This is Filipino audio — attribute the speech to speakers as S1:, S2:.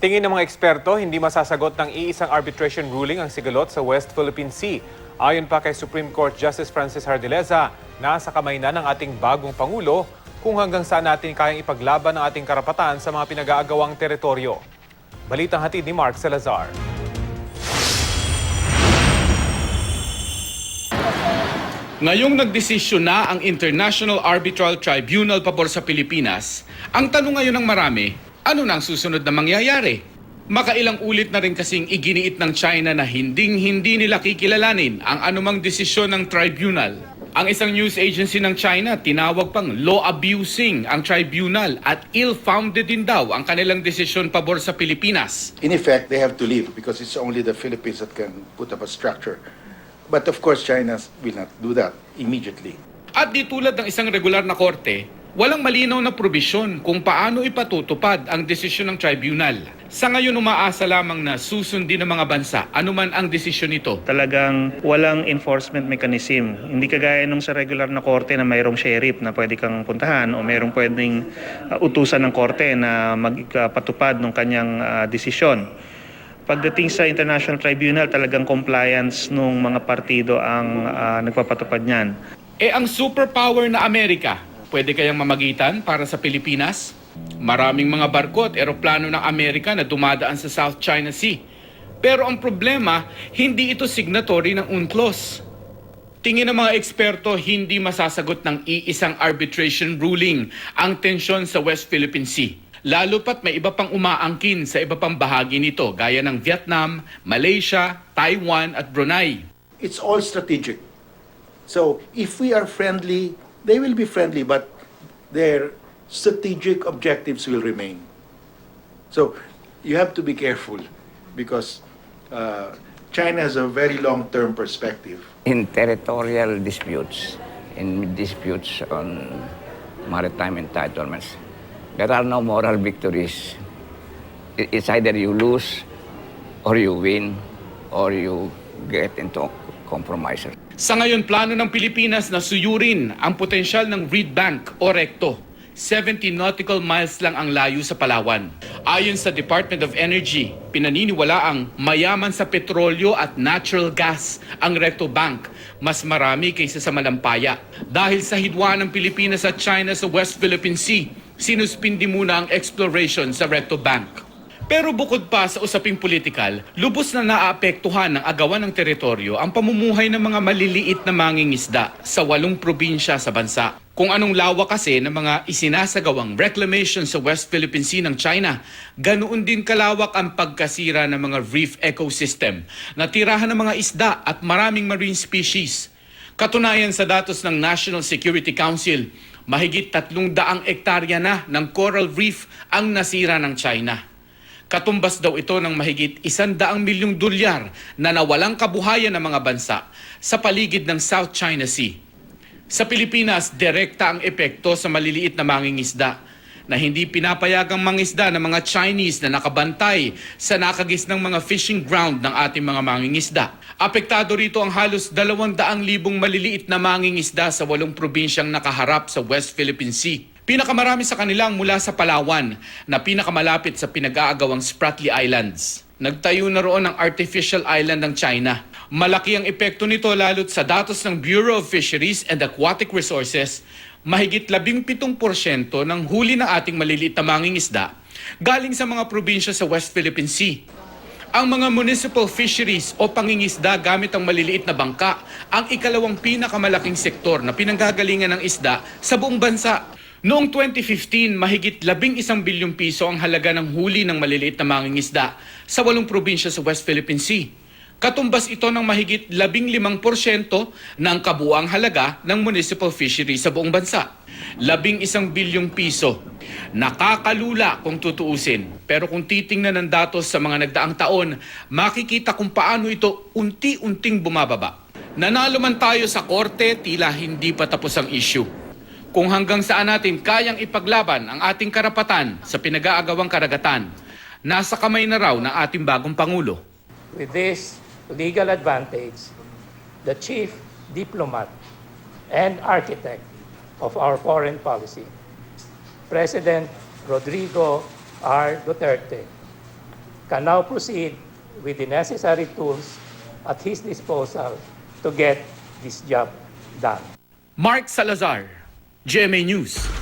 S1: Tingin ng mga eksperto, hindi masasagot ng iisang arbitration ruling ang sigalot sa West Philippine Sea. Ayon pa kay Supreme Court Justice Francis Hardileza, nasa kamay na ng ating bagong Pangulo kung hanggang saan natin kayang ipaglaban ang ating karapatan sa mga pinag-aagawang teritoryo. Balitang hatid ni Mark Salazar.
S2: Ngayong nagdesisyon na ang International Arbitral Tribunal pabor sa Pilipinas, ang tanong ngayon ng marami, ano na ang susunod na mangyayari? Makailang ulit na rin kasing iginiit ng China na hindi nila kikilalanin ang anumang desisyon ng tribunal. Ang isang news agency ng China tinawag pang law-abusing ang tribunal at ill-founded din daw ang kanilang desisyon pabor sa Pilipinas.
S3: In effect, they have to leave because it's only the Philippines that can put up a structure. But of course, China will not do that immediately.
S2: At di tulad ng isang regular na korte, walang malinaw na probisyon kung paano ipatutupad ang desisyon ng tribunal. Sa ngayon, umaasa lamang na susundin ng mga bansa anuman ang desisyon nito.
S4: Talagang walang enforcement mechanism. Hindi kagaya nung sa regular na korte na mayroong sheriff na pwede kang puntahan o mayroong pwedeng utusan ng korte na magpatupad ng kanyang desisyon. Pagdating sa International Tribunal, talagang compliance nung mga partido ang nagpapatupad niyan.
S2: Ang superpower na Amerika, pwede kayang mamagitan para sa Pilipinas? Maraming mga barko at eroplano ng Amerika na dumadaan sa South China Sea. Pero ang problema, hindi ito signatory ng UNCLOS. Tingin ng mga eksperto, hindi masasagot ng iisang arbitration ruling ang tensyon sa West Philippine Sea. Lalo pat may iba pang umaangkin sa iba pang bahagi nito, gaya ng Vietnam, Malaysia, Taiwan at Brunei.
S3: It's all strategic. So if we are friendly, they will be friendly, but their strategic objectives will remain. So you have to be careful because China has a very long-term perspective.
S5: In territorial disputes, in disputes on maritime entitlements, there are no moral victories. It's either you lose or you win or you get into compromises.
S2: Sa ngayon, plano ng Pilipinas na suyurin ang potensyal ng reed bank o recto. 70 nautical miles lang ang layo sa Palawan. Ayon sa Department of Energy, pinaniniwala ang mayaman sa petrolyo at natural gas ang recto bank. Mas marami kaysa sa Malampaya. Dahil sa hidwaan ng Pilipinas at China sa West Philippine Sea, sinuspindi muna ang exploration sa recto bank. Pero bukod pa sa usaping politikal, lubos na naapektuhan ng agawan ng teritoryo ang pamumuhay ng mga maliliit na mangingisda sa 8 probinsya sa bansa. Kung anong lawak kasi ng mga isinasagawang reclamation sa West Philippine Sea ng China, ganoon din kalawak ang pagkasira ng mga reef ecosystem na tirahan ng mga isda at maraming marine species. Katunayan sa datos ng National Security Council, mahigit 300 ektarya na ng coral reef ang nasira ng China. Katumbas daw ito ng mahigit $100 milyong na nawalang kabuhayan ng mga bansa sa paligid ng South China Sea. Sa Pilipinas, direkta ang epekto sa maliliit na mangingisda na hindi pinapayagang mangisda ng mga Chinese na nakabantay sa nakagisnang mga fishing ground ng ating mga mangingisda. Apektado rito ang halos 200,000 maliliit na mangingisda sa 8 probinsyang nakaharap sa West Philippine Sea. Pinakamarami sa kanilang mula sa Palawan na pinakamalapit sa pinag-aagawang Spratly Islands. Nagtayo na roon ng artificial island ng China. Malaki ang epekto nito lalo't sa datos ng Bureau of Fisheries and Aquatic Resources, mahigit 17% ng huli ng ating maliliit na mangingisda galing sa mga probinsya sa West Philippine Sea. Ang mga municipal fisheries o pangingisda gamit ang maliliit na bangka ang ikalawang pinakamalaking sektor na pinanggagalingan ng isda sa buong bansa. Noong 2015, mahigit 11 bilyong piso ang halaga ng huli ng maliliit na mangingisda sa 8 probinsya sa West Philippine Sea. Katumbas ito ng mahigit 15% ng kabuuang halaga ng municipal fishery sa buong bansa. 11 bilyong piso. Nakakalula kung tutuusin. Pero kung titingnan ng datos sa mga nagdaang taon, makikita kung paano ito unti-unting bumababa. Nanalo man tayo sa korte, tila hindi pa tapos ang issue. Kung hanggang saan natin kayang ipaglaban ang ating karapatan sa pinag-aagawang karagatan, nasa kamay na raw ng ating bagong Pangulo.
S6: With this legal advantage, the chief diplomat and architect of our foreign policy, President Rodrigo R. Duterte, can now proceed with the necessary tools at his disposal to get this job done.
S2: Mark Salazar, GMA News.